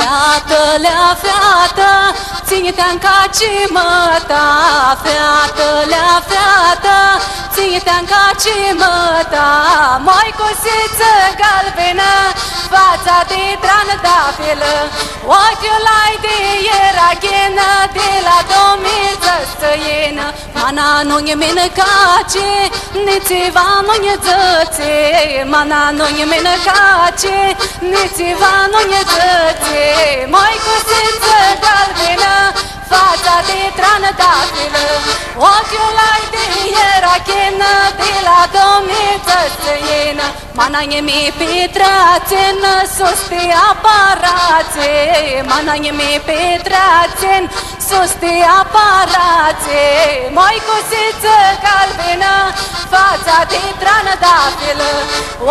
Feată-lea, feată, ține-te-n cacimăta. Feată-lea, feată, ține-te-n cacimăta. Mai cosiță galbenă, fața de trandafilă, ochiul ai de ieraghenă, de la domiță stăienă. Mana nu-i mină cace, nițiva nu-i zățe. Mana nu-i mină cace, nițiva nu-i zățe. Mai cosiță galbenă, fața de trandafilă, ochiul ai de ieraghenă, de la domiță stăienă. Mana-i mi petrațenă, sus de aparațe. Mana-i mi petrațen, sus de aparațe. Mai cosiță galbenă, fața de trandafilă,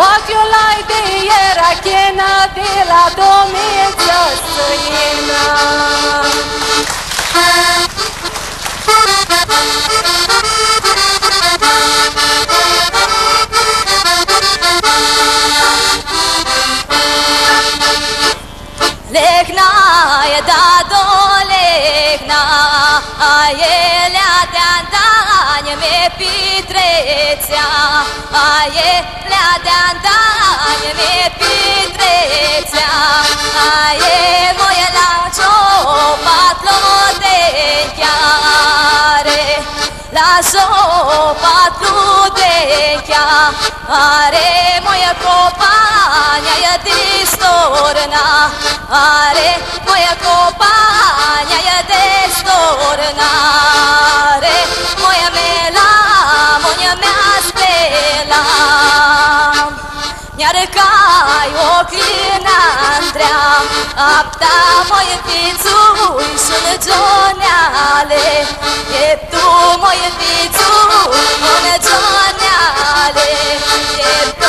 ochiul ai de ieraghenă, de la domiță stăienă. Lehna e da do lehna, a elea de-a dani me pitrețea. A elea de-a dani me pitrețea. A e moje laučo patlo de chiare. La sopa tu de chiare, moja kopanja je distorna. Are, moja kopanja je distorna. Are, moja mela, moja mea spela. Njarkaj okrina Andrea, apta moje picu i sunđonjale. Je tu moje picu, one džonjale. Je tu